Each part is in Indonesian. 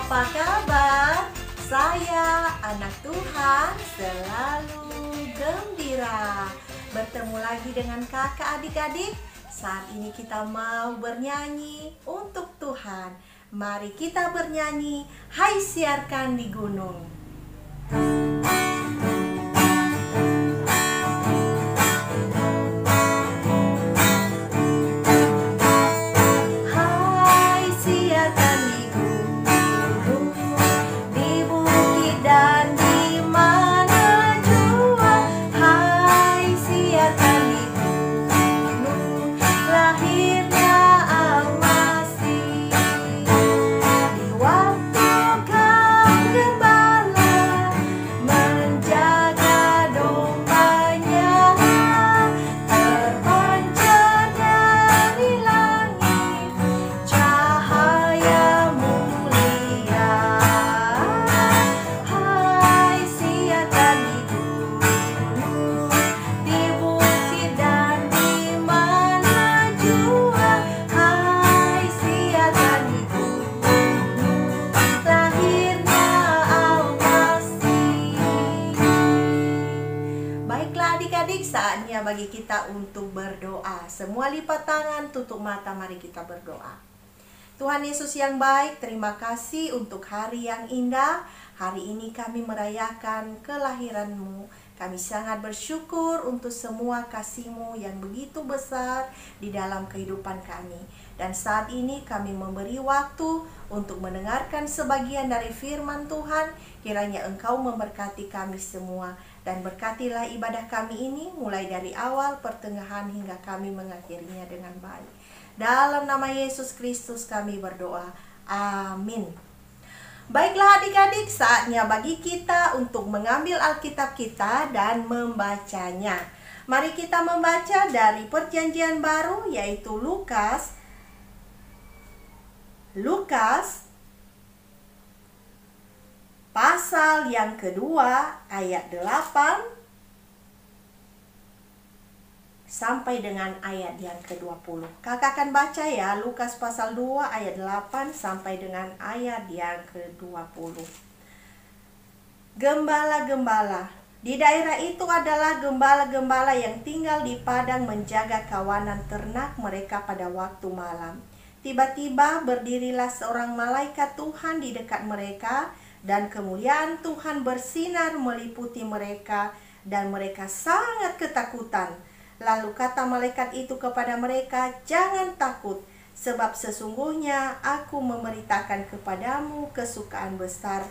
Apa kabar? Saya anak Tuhan selalu gembira. Bertemu lagi dengan kakak adik-adik. Saat ini kita mau bernyanyi untuk Tuhan. Mari kita bernyanyi, hai siarkan di gunung. Saatnya bagi kita untuk berdoa. Semua lipat tangan, tutup mata, mari kita berdoa. Tuhan Yesus yang baik, terima kasih untuk hari yang indah. Hari ini kami merayakan kelahiran-Mu. Kami sangat bersyukur untuk semua kasih-Mu yang begitu besar di dalam kehidupan kami. Dan saat ini kami memberi waktu untuk mendengarkan sebagian dari firman Tuhan. Kiranya Engkau memberkati kami semua. Dan berkatilah ibadah kami ini mulai dari awal, pertengahan hingga kami mengakhirinya dengan baik. Dalam nama Yesus Kristus kami berdoa. Amin. Baiklah adik-adik, saatnya bagi kita untuk mengambil Alkitab kita dan membacanya. Mari kita membaca dari Perjanjian Baru, yaitu Lukas pasal yang kedua ayat 8 sampai dengan ayat yang ke-20. Kakak akan baca ya, Lukas pasal 2 ayat 8 sampai dengan ayat yang ke-20. Gembala-gembala. Di daerah itu adalah gembala-gembala yang tinggal di padang menjaga kawanan ternak mereka pada waktu malam. Tiba-tiba berdirilah seorang malaikat Tuhan di dekat mereka, dan kemuliaan Tuhan bersinar meliputi mereka, dan mereka sangat ketakutan. Lalu kata malaikat itu kepada mereka, "Jangan takut, sebab sesungguhnya aku memberitakan kepadamu kesukaan besar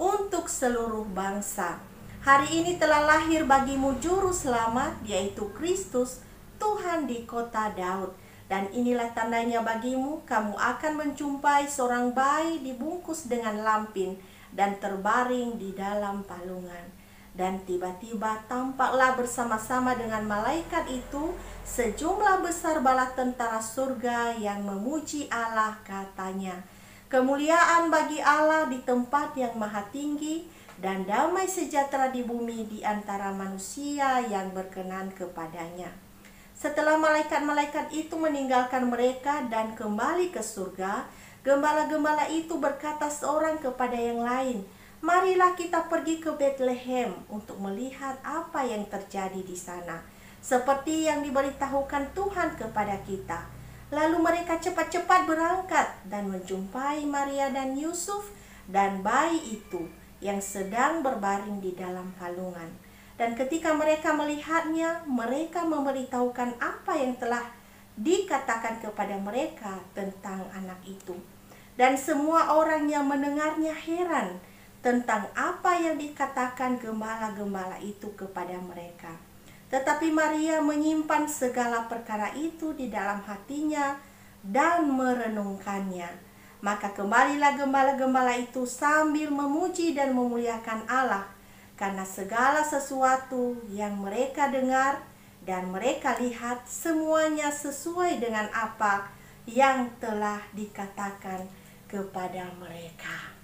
untuk seluruh bangsa. Hari ini telah lahir bagimu juru selamat, yaitu Kristus, Tuhan di kota Daud. Dan inilah tandanya bagimu, kamu akan menjumpai seorang bayi dibungkus dengan lampin dan terbaring di dalam palungan." Dan tiba-tiba tampaklah bersama-sama dengan malaikat itu sejumlah besar bala tentara surga yang memuji Allah, katanya, "Kemuliaan bagi Allah di tempat yang maha tinggi, dan damai sejahtera di bumi di antara manusia yang berkenan kepadanya." Setelah malaikat-malaikat itu meninggalkan mereka dan kembali ke surga, gembala-gembala itu berkata seorang kepada yang lain, "Marilah kita pergi ke Betlehem untuk melihat apa yang terjadi di sana, seperti yang diberitahukan Tuhan kepada kita." Lalu mereka cepat-cepat berangkat dan menjumpai Maria dan Yusuf dan bayi itu yang sedang berbaring di dalam palungan. Dan ketika mereka melihatnya, mereka memberitahukan apa yang telah dikatakan kepada mereka tentang anak itu. Dan semua orang yang mendengarnya heran tentang apa yang dikatakan gembala-gembala itu kepada mereka. Tetapi Maria menyimpan segala perkara itu di dalam hatinya dan merenungkannya. Maka kembalilah gembala-gembala itu sambil memuji dan memuliakan Allah karena segala sesuatu yang mereka dengar dan mereka lihat, semuanya sesuai dengan apa yang telah dikatakan kepada mereka.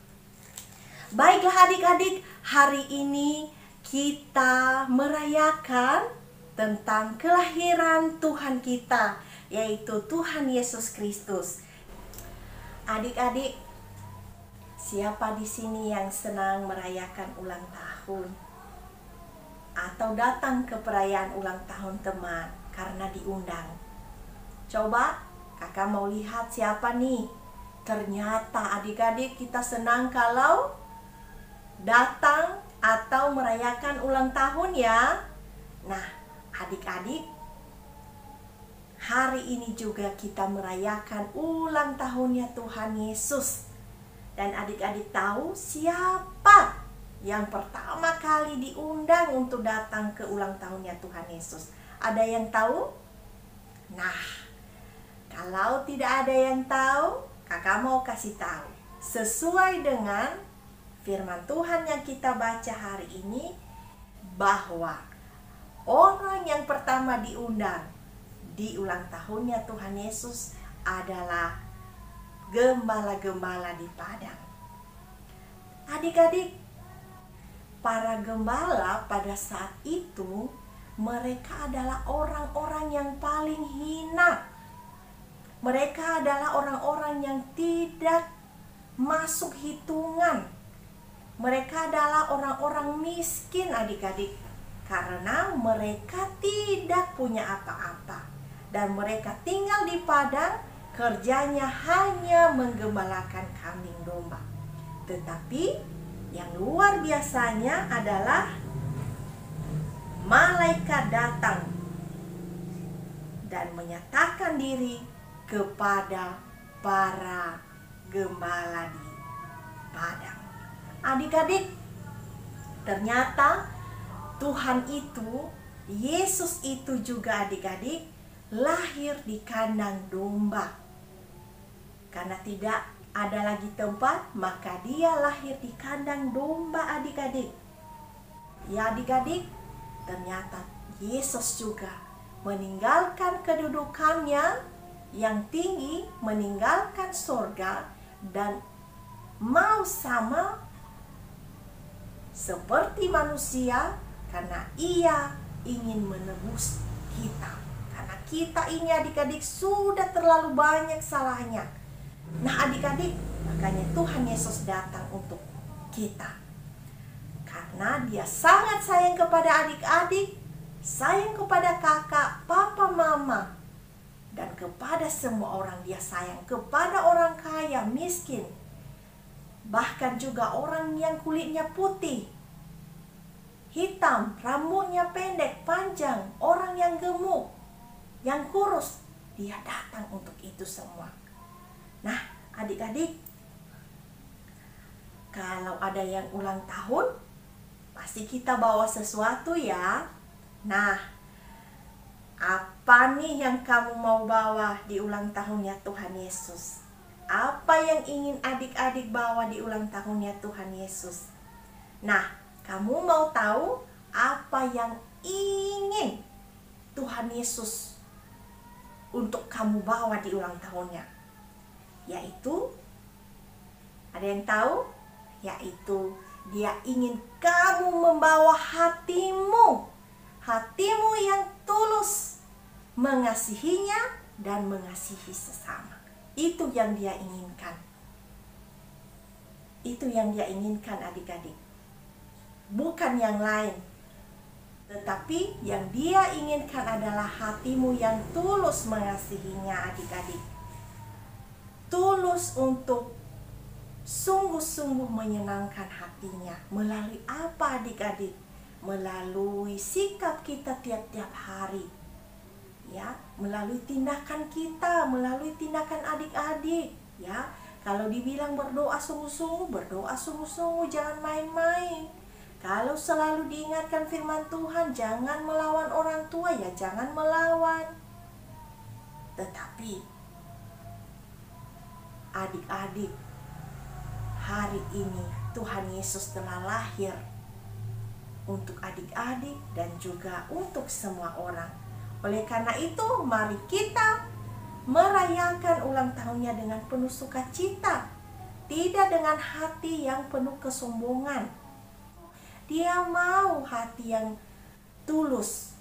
Baiklah adik-adik, hari ini kita merayakan tentang kelahiran Tuhan kita, yaitu Tuhan Yesus Kristus. Adik-adik, Siapa di sini yang senang merayakan ulang tahun? Atau datang ke perayaan ulang tahun teman karena diundang? Coba kakak mau lihat siapa nih. Ternyata adik-adik kita senang kalau datang atau merayakan ulang tahun ya. Nah, adik-adik, hari ini juga kita merayakan ulang tahunnya Tuhan Yesus. Dan adik-adik tahu siapa yang pertama kali diundang untuk datang ke ulang tahunnya Tuhan Yesus? Ada yang tahu? Nah, kalau tidak ada yang tahu, kakak mau kasih tahu. Sesuai dengan firman Tuhan yang kita baca hari ini, bahwa orang yang pertama diundang di ulang tahunnya Tuhan Yesus adalah gembala-gembala di padang. Adik-adik, para gembala pada saat itu mereka adalah orang-orang yang paling hina. Mereka adalah orang-orang yang tidak masuk hitungan. Mereka adalah orang-orang miskin, adik-adik, karena mereka tidak punya apa-apa dan mereka tinggal di padang. Kerjanya hanya menggembalakan kambing domba. Tetapi yang luar biasanya adalah malaikat datang dan menyatakan diri kepada para gembala di padang. Adik-adik, ternyata Tuhan itu, Yesus itu juga adik-adik lahir di kandang domba. Karena tidak ada lagi tempat, maka dia lahir di kandang domba adik-adik. Ya adik-adik, ternyata Yesus juga meninggalkan kedudukannya yang tinggi, meninggalkan surga dan mau sama seperti manusia karena ia ingin menebus kita. Karena kita ini adik-adik sudah terlalu banyak salahnya. Nah adik-adik, makanya Tuhan Yesus datang untuk kita. Karena dia sangat sayang kepada adik-adik, sayang kepada kakak, papa, mama, dan kepada semua orang. Dia sayang kepada orang kaya, miskin, bahkan juga orang yang kulitnya putih, hitam, rambutnya pendek, panjang, orang yang gemuk, yang kurus. Dia datang untuk itu semua. Nah, adik-adik, kalau ada yang ulang tahun, pasti kita bawa sesuatu ya. Nah, apa nih yang kamu mau bawa di ulang tahunnya Tuhan Yesus? Apa yang ingin adik-adik bawa di ulang tahunnya Tuhan Yesus? Nah, kamu mau tahu apa yang ingin Tuhan Yesus untuk kamu bawa di ulang tahunnya? Yaitu, ada yang tahu? Yaitu dia ingin kamu membawa hatimu yang tulus mengasihinya dan mengasihi sesama. Itu yang dia inginkan. Itu yang dia inginkan adik-adik. Bukan yang lain. Tetapi yang dia inginkan adalah hatimu yang tulus mengasihinya adik-adik. Tulus untuk sungguh-sungguh menyenangkan hatinya. Melalui apa adik-adik? Melalui sikap kita tiap-tiap hari. Ya, melalui tindakan kita, melalui tindakan adik-adik. Ya, kalau dibilang berdoa sungguh-sungguh, berdoa sungguh-sungguh, jangan main-main. Kalau selalu diingatkan firman Tuhan, jangan melawan orang tua, ya jangan melawan. Tetapi adik-adik, hari ini Tuhan Yesus telah lahir untuk adik-adik dan juga untuk semua orang. Oleh karena itu, mari kita merayakan ulang tahunnya dengan penuh sukacita, tidak dengan hati yang penuh kesombongan. Dia mau hati yang tulus,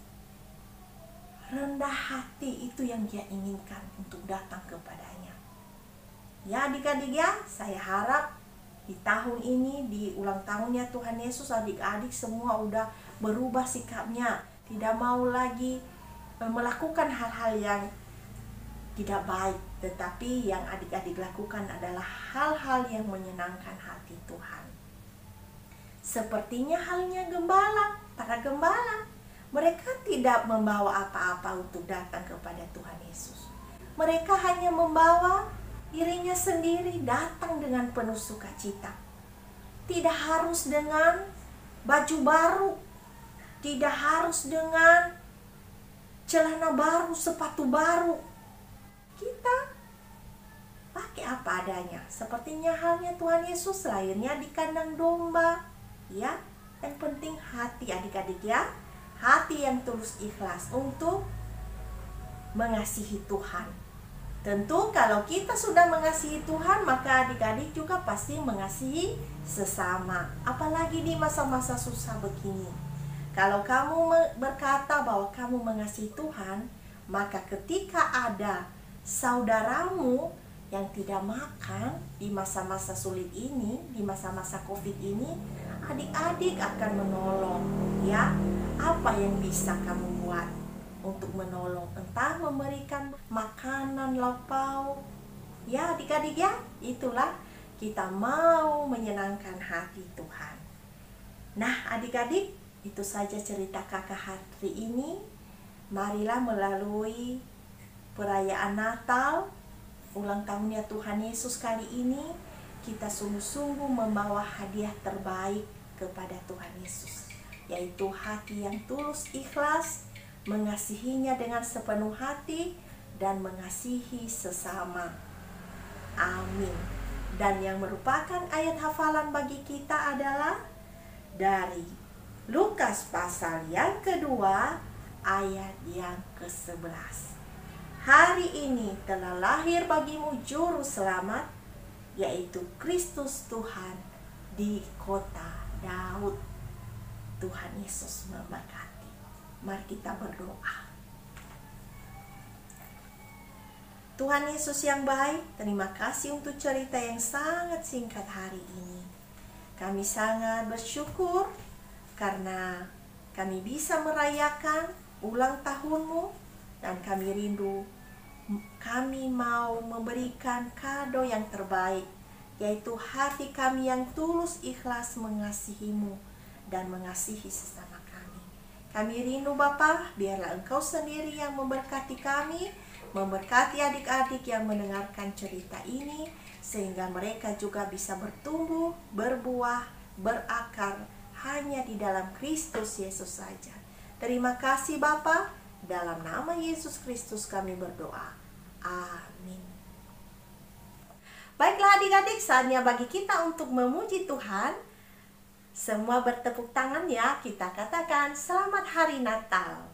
rendah hati, itu yang dia inginkan untuk datang kepadanya. Ya adik-adik ya, saya harap di tahun ini, di ulang tahunnya Tuhan Yesus, adik-adik semua udah berubah sikapnya, tidak mau lagi melakukan hal-hal yang tidak baik, tetapi yang adik-adik lakukan adalah hal-hal yang menyenangkan hati Tuhan. Sepertinya halnya gembala, para gembala, mereka tidak membawa apa-apa untuk datang kepada Tuhan Yesus. Mereka hanya membawa dirinya sendiri, datang dengan penuh sukacita. Tidak harus dengan baju baru, tidak harus dengan celana baru, sepatu baru. Kita pakai apa adanya. Sepertinya halnya Tuhan Yesus, lahirnya di kandang domba. Ya, yang penting hati adik-adik ya, hati yang tulus ikhlas untuk mengasihi Tuhan. Tentu kalau kita sudah mengasihi Tuhan, maka adik-adik juga pasti mengasihi sesama. Apalagi di masa-masa susah begini. Kalau kamu berkata bahwa kamu mengasihi Tuhan, maka ketika ada saudaramu yang tidak makan di masa-masa sulit ini, di masa-masa COVID ini, adik-adik akan menolong. Ya, apa yang bisa kamu buat untuk menolong? Entah memberikan makanan, lauk pauk. Ya adik-adik ya, itulah kita mau menyenangkan hati Tuhan. Nah adik-adik, itu saja cerita kakak hari ini. Marilah melalui perayaan Natal, ulang tahunnya Tuhan Yesus kali ini, kita sungguh-sungguh membawa hadiah terbaik kepada Tuhan Yesus, yaitu hati yang tulus ikhlas, mengasihinya dengan sepenuh hati, dan mengasihi sesama. Amin. Dan yang merupakan ayat hafalan bagi kita adalah dari Lukas pasal yang kedua, ayat yang ke-11. Hari ini telah lahir bagimu juru selamat, yaitu Kristus Tuhan di kota Daud. Tuhan Yesus memberkati. Mari kita berdoa. Tuhan Yesus yang baik, terima kasih untuk cerita yang sangat singkat hari ini. Kami sangat bersyukur karena kami bisa merayakan ulang tahun-Mu, dan kami rindu, kami mau memberikan kado yang terbaik, yaitu hati kami yang tulus ikhlas mengasihi-Mu dan mengasihi sesama kami. Kami rindu Bapa, biarlah Engkau sendiri yang memberkati kami, memberkati adik-adik yang mendengarkan cerita ini, sehingga mereka juga bisa bertumbuh, berbuah, berakar hanya di dalam Kristus Yesus saja. Terima kasih Bapa, dalam nama Yesus Kristus kami berdoa. Amin. Baiklah adik-adik, saatnya bagi kita untuk memuji Tuhan. Semua bertepuk tangan ya, kita katakan selamat hari Natal.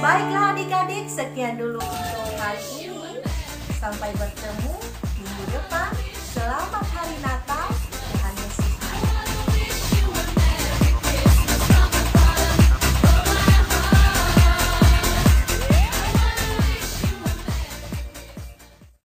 Baiklah adik-adik, sekian dulu untuk hari ini. Sampai bertemu